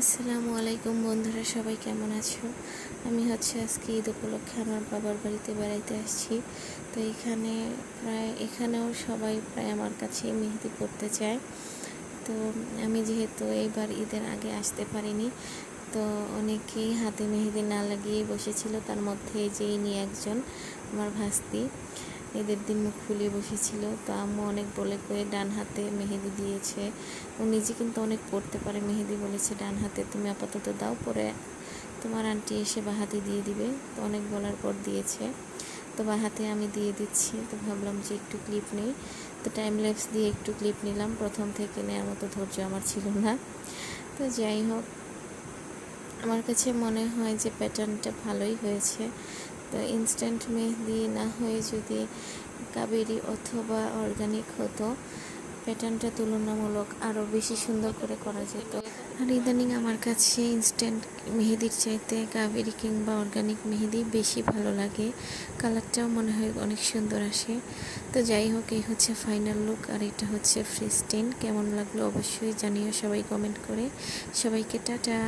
আসসালামু আলাইকুম বন্ধুরা, সবাই কেমন আছো? আমি আজকে ঈদ উপলক্ষে আমার বাবার বাড়িতে বেড়াইতে আসছি। তো এখানেও সবাই প্রায় আমার কাছে মেহেদি পড়তে চায়। তো আমি যেহেতু এইবার ঈদের আগে আসতে পারিনি, তো অনেকেই হাতে মেহেদি না লাগিয়েই বসেছিল। তার মধ্যে যে ইনি একজন, আমার ভাস্তি, ঈদের দিন মুখ ফুলিয়ে বসেছিল। তো আম্মু অনেক বলে কয়ে ডান হাতে মেহেদি দিয়েছে। ও নিজে কিন্তু অনেক পড়তে পারে মেহেদি, বলেছে ডান হাতে তুমি আপাতত দাও, পরে তোমার আন্টি এসে বা হাতে দিয়ে দিবে। তো অনেক বলার পর দিয়েছে। তো বা হাতে আমি দিয়ে দিচ্ছি। তো ভাবলাম যে একটু ক্লিপ নেই, তো টাইম ল্যাপস দিয়ে একটু ক্লিপ নিলাম। প্রথম থেকে নেওয়ার মতো ধৈর্য আমার ছিল না। তো যাই হোক, আমার কাছে মনে হয় যে প্যাটার্নটা ভালোই হয়েছে। তো ইনস্ট্যান্ট মেহেদি না হয়ে যদি কাবেরি অথবা অর্গানিক হতো, প্যাটার্নটা তুলনামূলক আরও বেশি সুন্দর করে করা যেত। আর ইদানিং আমার কাছে ইনস্ট্যান্ট মেহেদির চাইতে কাবেরি কিংবা অর্গানিক মেহেদি বেশি ভালো লাগে। কালারটাও মনে হয় অনেক সুন্দর আসে। তো যাই হোক, এই ফাইনাল লুক, আর এটা ফ্রিস্টিন। কেমন লাগলো অবশ্যই জানিও সবাই কমেন্ট করে। সবাইকে টাটা।